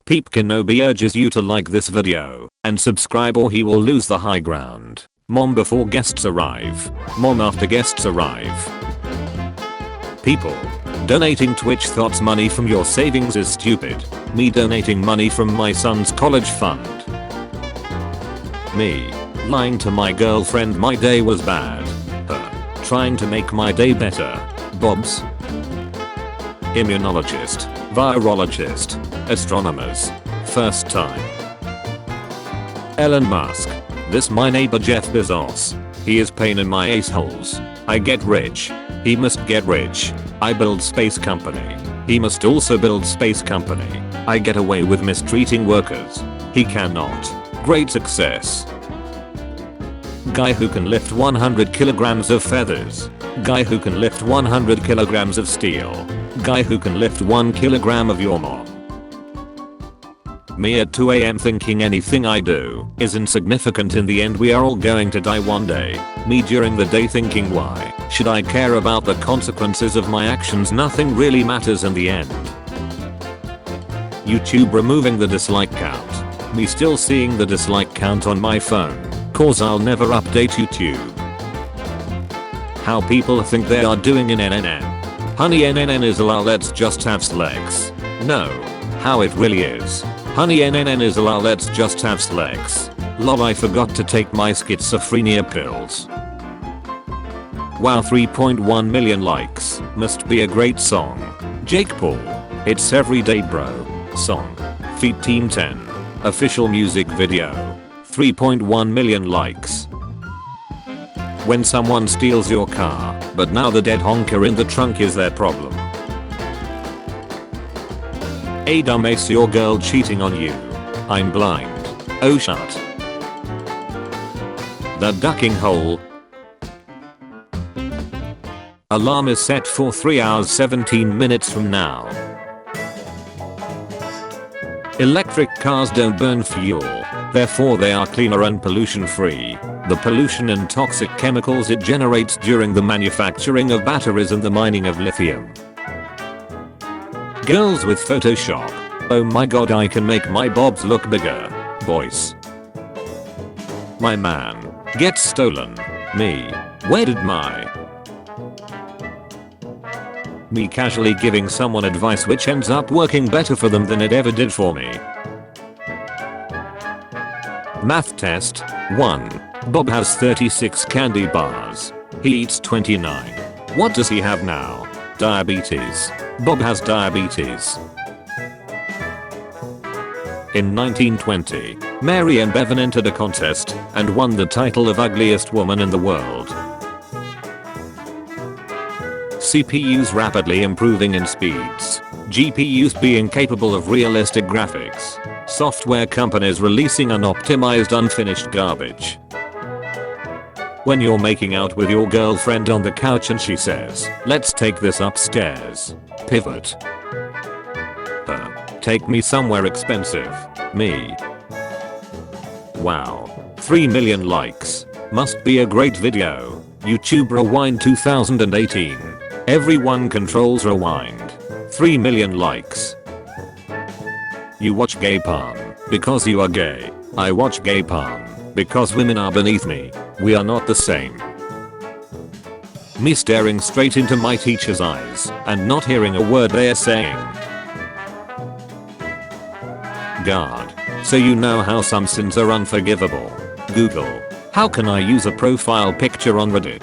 Peep Kenobi urges you to like this video and subscribe or he will lose the high ground. Mom before guests arrive. Mom after guests arrive. People. Donating Twitch thoughts money from your savings is stupid. Me donating money from my son's college fund. Me. Lying to my girlfriend my day was bad. Her. Trying to make my day better. Bob's. Immunologist. Virologist. Astronomers. First time. Elon Musk. This my neighbor Jeff Bezos. He is pain in my ace holes. I get rich. He must get rich. I build space company. He must also build space company. I get away with mistreating workers. He cannot. Great success. Guy who can lift 100 kilograms of feathers. Guy who can lift 100 kilograms of steel. Guy who can lift 1 kilogram of your mom. Me at 2 AM thinking anything I do is insignificant. In the end we are all going to die one day. Me during the day thinking why should I care about the consequences of my actions, nothing really matters in the end. YouTube removing the dislike count. Me still seeing the dislike count on my phone cause I'll never update YouTube. How people think they are doing in NNN. Honey, NNN is lol, let's just have sex. No. How it really is. Honey, NNN is lol, let's just have sex. Lol, I forgot to take my schizophrenia pills. Wow, 3.1 million likes. Must be a great song. Jake Paul. It's Everyday Bro. Song. Feat Team 10. Official music video. 3.1 million likes. When someone steals your car, but now the dead honker in the trunk is their problem. A dumbass, your girl cheating on you. I'm blind. Oh shut. The ducking hole. Alarm is set for 3 hours 17 minutes from now. Electric cars don't burn fuel, therefore they are cleaner and pollution free. The pollution and toxic chemicals it generates during the manufacturing of batteries and the mining of lithium. Girls with Photoshop. Oh my god, I can make my bobs look bigger. Boys. My man. Gets stolen. Me. Where did my... Me casually giving someone advice which ends up working better for them than it ever did for me. Math test. 1. Bob has 36 candy bars. He eats 29. What does he have now? Diabetes. Bob has diabetes. In 1920, Mary and Bevan entered a contest and won the title of ugliest woman in the world. CPUs rapidly improving in speeds. GPUs being capable of realistic graphics. Software companies releasing unoptimized unfinished garbage. When you're making out with your girlfriend on the couch and she says, let's take this upstairs. Pivot. Take me somewhere expensive. Me. Wow. 3 million likes. Must be a great video. YouTube Rewind 2018. Everyone controls rewind. 3 million likes. You watch gay porn because you are gay. I watch gay porn because women are beneath me. We are not the same. Me staring straight into my teacher's eyes and not hearing a word they are saying. God. So you know how some sins are unforgivable. Google. How can I use a profile picture on Reddit?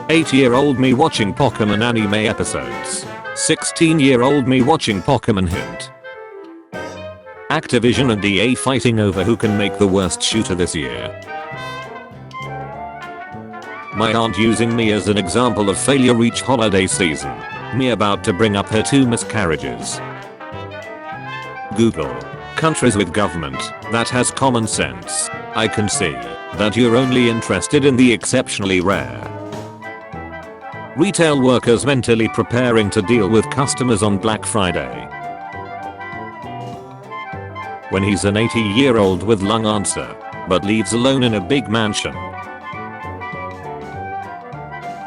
8-year-old me watching Pokemon anime episodes. 16-year-old me watching Pokemon Hint. Activision and EA fighting over who can make the worst shooter this year. My aunt using me as an example of failure each holiday season. Me about to bring up her 2 miscarriages. Google. Countries with government that has common sense. I can see that you're only interested in the exceptionally rare. Retail workers mentally preparing to deal with customers on Black Friday. When he's an 80-year-old with lung cancer, but lives alone in a big mansion.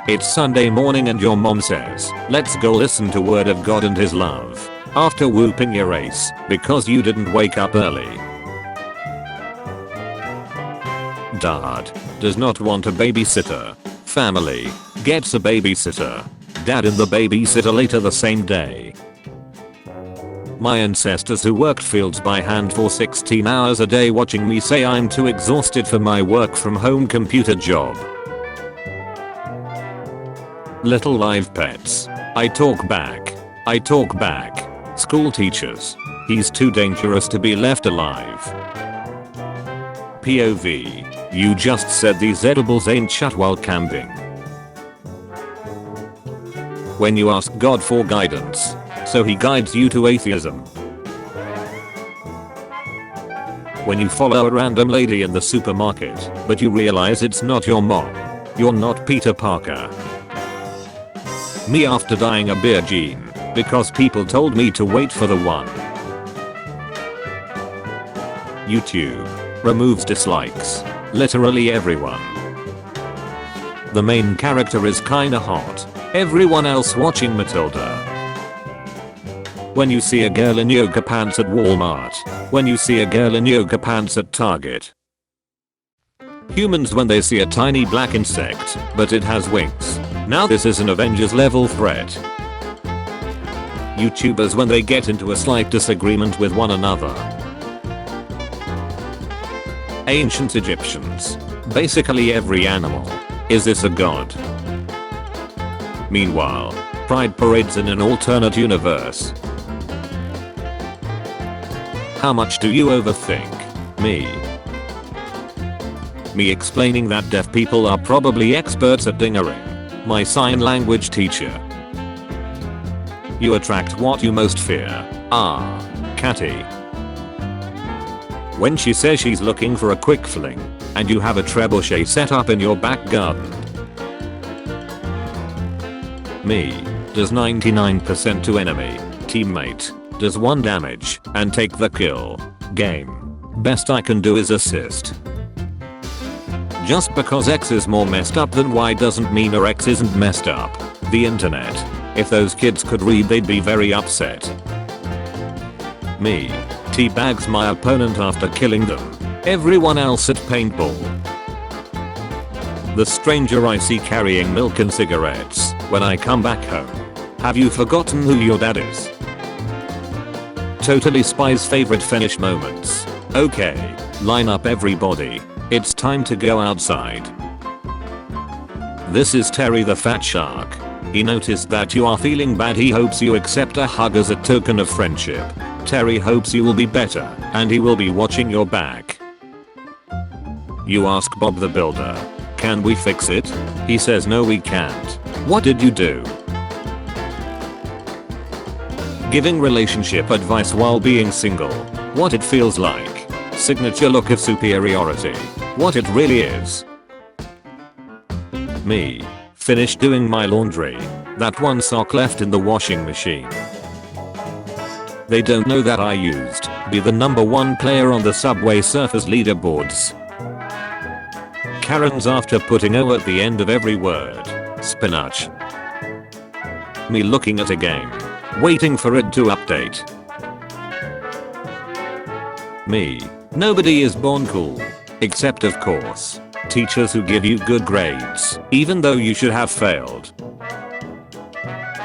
It's Sunday morning and your mom says, let's go listen to Word of God and His love. after whooping your ace because you didn't wake up early. Dad does not want a babysitter. Family gets a babysitter. Dad and the babysitter later the same day. My ancestors who worked fields by hand for 16 hours a day watching me say I'm too exhausted for my work from home computer job. Little live pets. I talk back. I talk back. School teachers. He's too dangerous to be left alive. POV. You just said these edibles ain't shut while camping. When you ask God for guidance, so he guides you to atheism. When you follow a random lady in the supermarket, but you realize it's not your mom. You're not Peter Parker. Me after dying a beer gene, because people told me to wait for the one. YouTube removes dislikes. Literally everyone. The main character is kinda hot. Everyone else watching Matilda. When you see a girl in yoga pants at Walmart. When you see a girl in yoga pants at Target. Humans when they see a tiny black insect, but it has wings. Now this is an Avengers level threat. YouTubers when they get into a slight disagreement with one another. Ancient Egyptians. Basically every animal. Is this a god? Meanwhile, pride parades in an alternate universe. How much do you overthink? Me. Me explaining that deaf people are probably experts at dingering. My sign language teacher. You attract what you most fear. Ah, Catty. When she says she's looking for a quick fling, and you have a trebuchet set up in your back garden. Me. Does 99% to enemy. Teammate. Does 1 damage, and take the kill. Game. Best I can do is assist. Just because X is more messed up than Y doesn't mean our X isn't messed up. The internet. If those kids could read they'd be very upset. Me. Teabags my opponent after killing them. Everyone else at paintball. The stranger I see carrying milk and cigarettes when I come back home. Have you forgotten who your dad is? Totally Spy's favorite finish moments. Okay, line up everybody. It's time to go outside. This is Terry the Fat Shark. He noticed that you are feeling bad. He hopes you accept a hug as a token of friendship. Terry hopes you will be better, and he will be watching your back. You ask Bob the Builder, can we fix it? He says no we can't. What did you do? Giving relationship advice while being single. What it feels like. Signature look of superiority. What it really is. Me. Finished doing my laundry. That one sock left in the washing machine. They don't know that I used be the #1 player on the Subway Surfers leaderboards. Karens after putting O at the end of every word. Spinach. Me looking at a game. Waiting for it to update. Me. Nobody is born cool. Except of course. Teachers who give you good grades, even though you should have failed.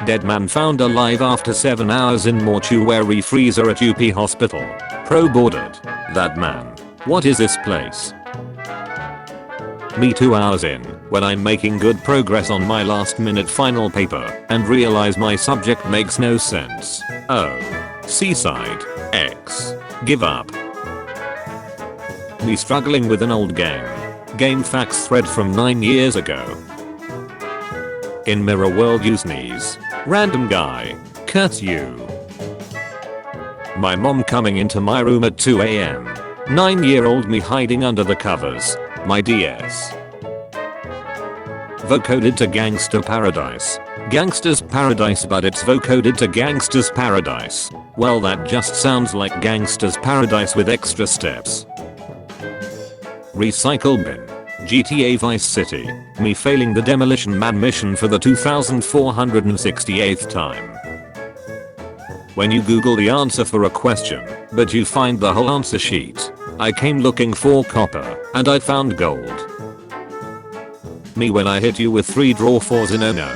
Dead man found alive after 7 hours in mortuary freezer at UP hospital. Pro-boarded. That man. What is this place? Me 2 hours in, when I'm making good progress on my last minute final paper, and realize my subject makes no sense. Oh. Seaside. X. Give up. Me struggling with an old game. Game facts thread from 9 years ago. In mirror world you sneeze. Random guy. Curse you. My mom coming into my room at 2 AM. 9-year-old me hiding under the covers. My DS. Vocoded to Gangster Paradise. Gangster's Paradise but it's vocoded to Gangster's Paradise. Well that just sounds like Gangster's Paradise with extra steps. Recycle bin. GTA Vice City. Me failing the Demolition Man mission for the 2468th time. When you Google the answer for a question, but you find the whole answer sheet. I came looking for copper, and I found gold. Me when I hit you with 3 draw 4s in a no.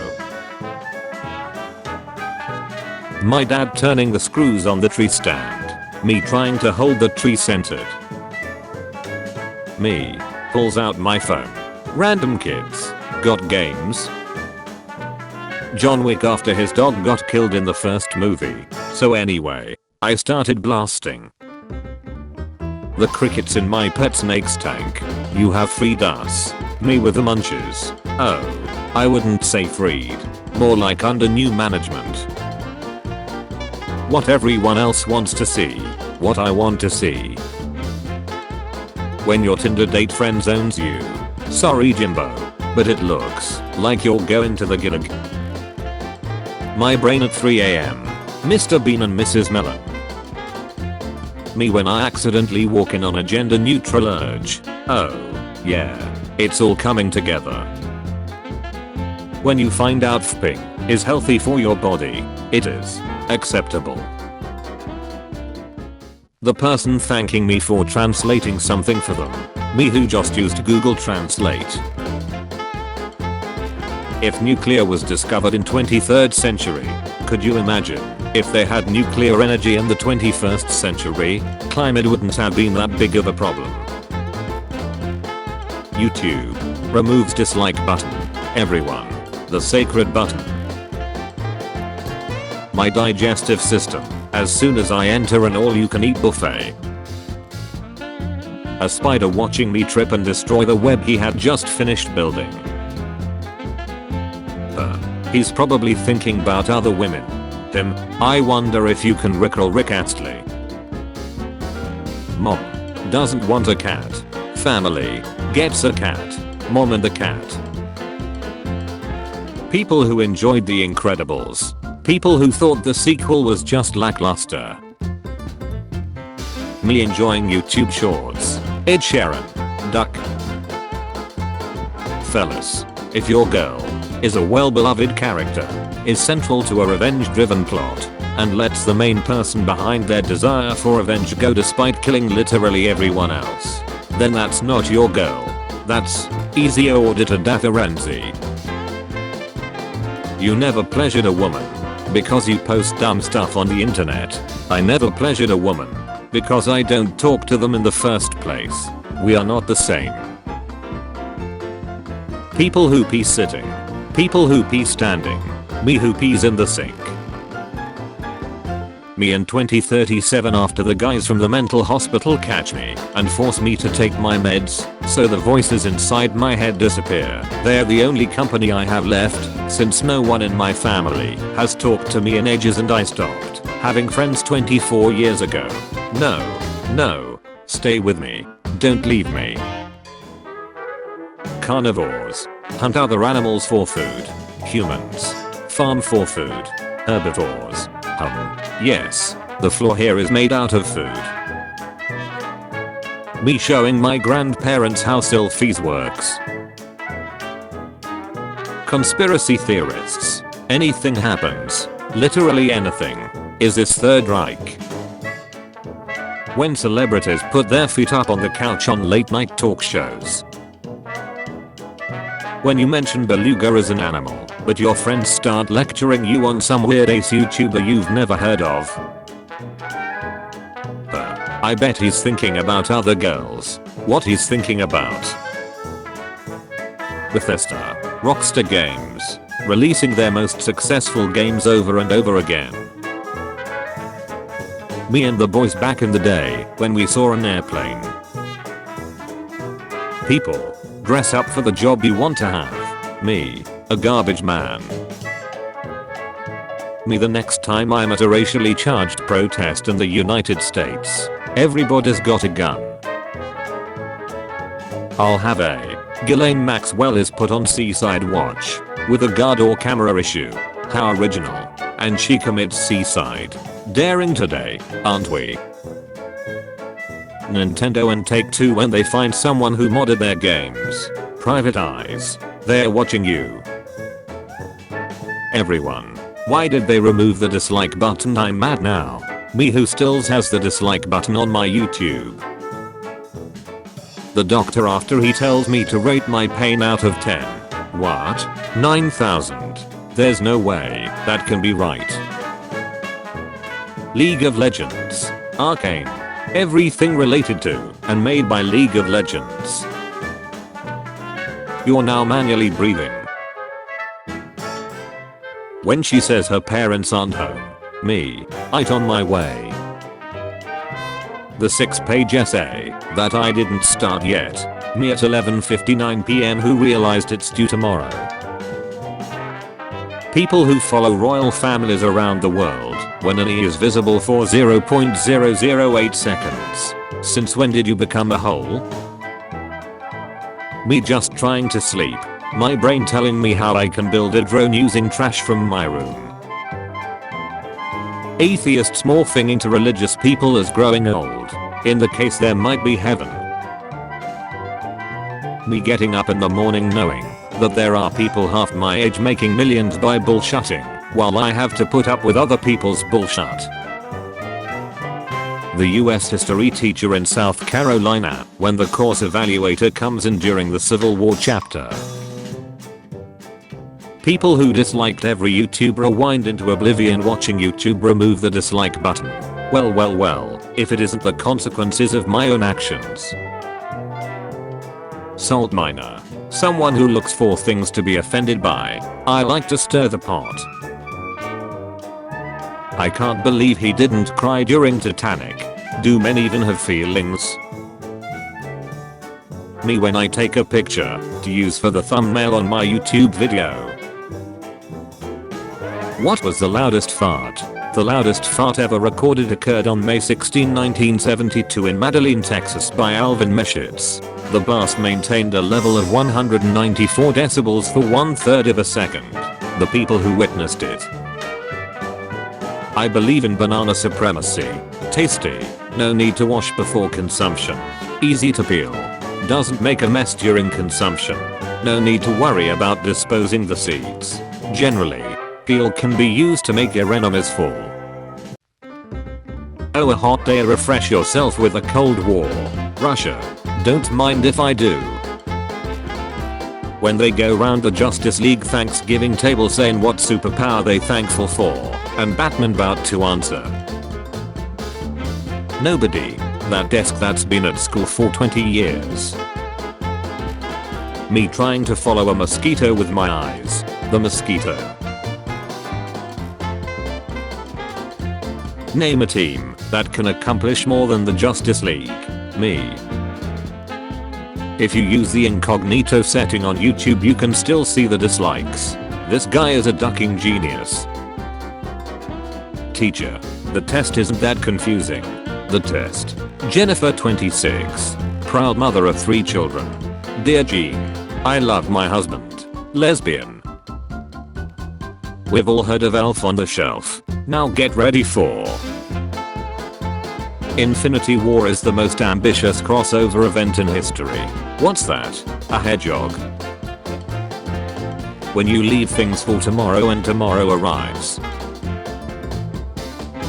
My dad turning the screws on the tree stand. Me trying to hold the tree centered. Me pulls out my phone. Random kids. Got games? John Wick after his dog got killed in the first movie. So anyway, I started blasting the crickets in my pet snake's tank. You have freed us. Me with the munches. Oh, I wouldn't say freed. More like under new management. What everyone else wants to see. What I want to see. When your Tinder date friend zones you. Sorry Jimbo, but it looks like you're going to the gig. My brain at 3 AM. Mr. Bean and Mrs. Melon. Me when I accidentally walk in on a gender neutral urge. Oh, yeah. It's all coming together. When you find out fping is healthy for your body, it is acceptable. The person thanking me for translating something for them. Me who just used Google Translate. If nuclear was discovered in 23rd century, could you imagine if they had nuclear energy in the 21st century? Climate wouldn't have been that big of a problem. YouTube removes dislike button. Everyone, the sacred button. My digestive system, as soon as I enter an all-you-can-eat buffet. A spider watching me trip and destroy the web he had just finished building. He's probably thinking about other women. Him, I wonder if you can rickroll Rick Astley. Mom doesn't want a cat. Family gets a cat. Mom and the cat. People who enjoyed The Incredibles. People who thought the sequel was just lackluster. Me enjoying YouTube shorts. Ed Sheeran. Duck. Fellas, if your girl is a well-beloved character, is central to a revenge-driven plot, and lets the main person behind their desire for revenge go despite killing literally everyone else, then that's not your girl. That's easy auditor Datarenzi. You never pleasured a woman because you post dumb stuff on the internet. I never pleasured a woman because I don't talk to them in the first place. We are not the same. People who pee sitting. People who pee standing. Me who pees in the sink. Me in 2037 after the guys from the mental hospital catch me and force me to take my meds, so the voices inside my head disappear. They're the only company I have left, since no one in my family has talked to me in ages and I stopped having friends 24 years ago. No, stay with me. Don't leave me. Carnivores hunt other animals for food. Humans farm for food. Herbivores yes, the floor here is made out of food. Me showing my grandparents how selfies works. Conspiracy theorists. Anything happens. Literally anything. Is this Third Reich? When celebrities put their feet up on the couch on late night talk shows. When you mention beluga as an animal, but your friends start lecturing you on some weird ace YouTuber you've never heard of. I bet he's thinking about other girls. What he's thinking about. Bethesda, Rockstar Games, releasing their most successful games over and over again. Me and the boys back in the day when we saw an airplane. People dress up for the job you want to have. Me, a garbage man. Me the next time I'm at a racially charged protest in the United States. Everybody's got a gun. I'll have a Ghislaine Maxwell is put on Seaside Watch with a guard or camera issue. How original. And she commits suicide. Daring today, aren't we? Nintendo and Take-Two when they find someone who modded their games. Private eyes. They're watching you. Everyone Why did they remove the dislike button? I'm mad now. Me who still has the dislike button on my YouTube. The doctor after he tells me to rate my pain out of 10. What? 9,000. There's no way that can be right. League of Legends. Arcane. Everything related to and made by League of Legends. You're now manually breathing. When she says her parents aren't home. Me. It on my way. The 6-page essay that I didn't start yet. Me at 11:59 PM who realized it's due tomorrow. People who follow royal families around the world when an E is visible for 0.008 seconds. Since when did you become a hole? Me just trying to sleep. My brain telling me how I can build a drone using trash from my room. Atheists morphing into religious people as growing old. In the case there might be heaven. Me getting up in the morning knowing that there are people half my age making millions by bullshitting, while I have to put up with other people's bullshit. The US history teacher in South Carolina when the course evaluator comes in during the Civil War chapter. People who disliked every YouTuber wind into oblivion watching YouTube remove the dislike button. Well, if it isn't the consequences of my own actions. Salt miner. Someone who looks for things to be offended by. I like to stir the pot. I can't believe he didn't cry during Titanic. Do men even have feelings? Me when I take a picture to use for the thumbnail on my YouTube video. What was the loudest fart? The loudest fart ever recorded occurred on May 16, 1972 in Magdalene, Texas by Alvin Meschitz. The blast maintained a level of 194 decibels for 1/3 of a second. The people who witnessed it. I believe in banana supremacy. Tasty. No need to wash before consumption. Easy to peel. Doesn't make a mess during consumption. No need to worry about disposing the seeds. Generally, peel can be used to make your enemies fall. Oh, a hot day, refresh yourself with a Cold War. Russia. Don't mind if I do. When they go round the Justice League Thanksgiving table saying what superpower they thankful for, and Batman about to answer. Nobody. That desk that's been at school for 20 years. Me trying to follow a mosquito with my eyes. The mosquito. Name a team that can accomplish more than the Justice League. Me. If you use the incognito setting on YouTube you can still see the dislikes. This guy is a ducking genius. Teacher. The test isn't that confusing. The test. Jennifer 26. Proud mother of 3 children. Dear Jean. I love my husband. Lesbian. We've all heard of Elf on the Shelf. Now get ready for Infinity War is the most ambitious crossover event in history. What's that? A hedgehog. When you leave things for tomorrow and tomorrow arrives.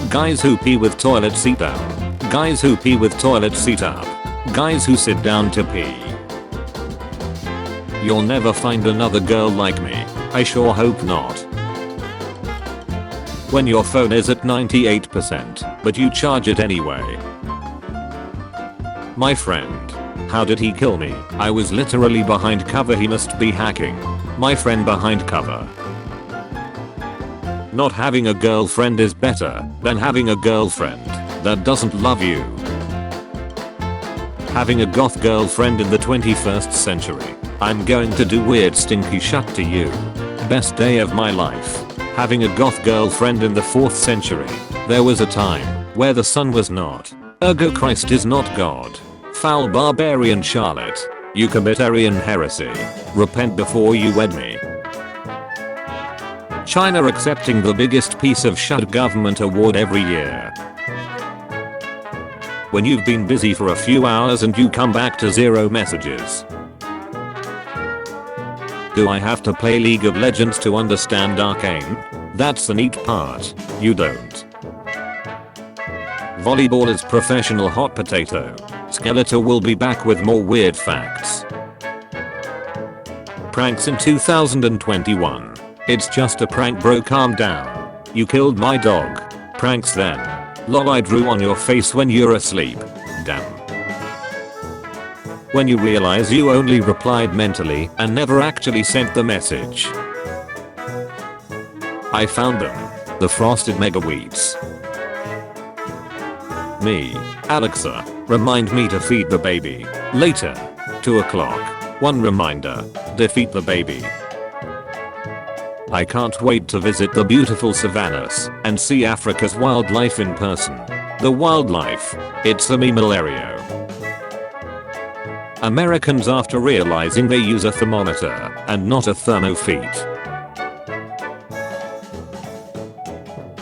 Guys who pee with toilet seat down. Guys who pee with toilet seat up. Guys who sit down to pee. You'll never find another girl like me. I sure hope not. When your phone is at 98%, but you charge it anyway. My friend. How did he kill me? I was literally behind cover. He must be hacking. My friend behind cover. Not having a girlfriend is better than having a girlfriend that doesn't love you. Having a goth girlfriend in the 21st century. I'm going to do weird stinky shut to you. Best day of my life. Having a goth girlfriend in the 4th century. There was a time where the sun was not. Ergo Christ is not God. Foul barbarian Charlotte. You commit Aryan heresy. Repent before you wed me. China accepting the biggest piece of shut government award every year. When you've been busy for a few hours and you come back to 0 messages. Do I have to play League of Legends to understand Arcane? That's the neat part. You don't. Volleyball is professional hot potato. Skeletor will be back with more weird facts. Pranks in 2021. It's just a prank bro, calm down. You killed my dog. Pranks then. Lol, I drew on your face when you're asleep. Damn. When you realize you only replied mentally and never actually sent the message. I found them. The frosted mega wheats. Me. Alexa, remind me to feed the baby. Later. 2 o'clock. One reminder. Defeat the baby. I can't wait to visit the beautiful savannas and see Africa's wildlife in person. The wildlife. It's a malaria. Americans, after realizing they use a thermometer and not a thermofeet.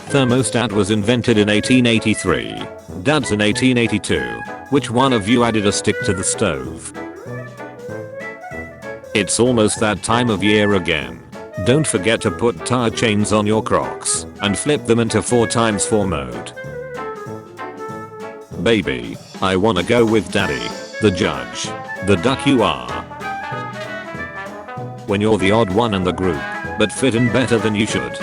Thermostat was invented in 1883. Dad's in 1882. Which one of you added a stick to the stove? It's almost that time of year again. Don't forget to put tire chains on your Crocs and flip them into 4x4 mode. Baby, I wanna go with daddy, the judge, the duck you are. When you're the odd one in the group, but fit in better than you should.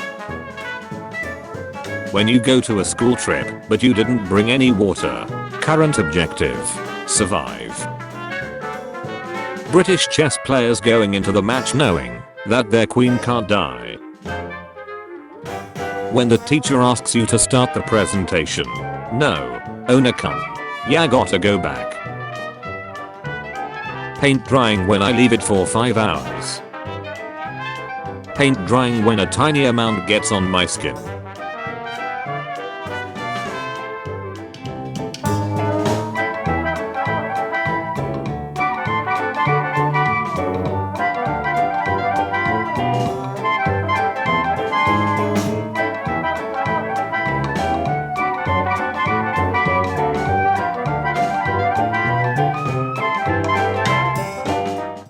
When you go to a school trip, but you didn't bring any water. Current objective. Survive. British chess players going into the match knowing that their queen can't die. When the teacher asks you to start the presentation. No. Owner come. Yeah, gotta go back. Paint drying when I leave it for 5 hours. Paint drying when a tiny amount gets on my skin.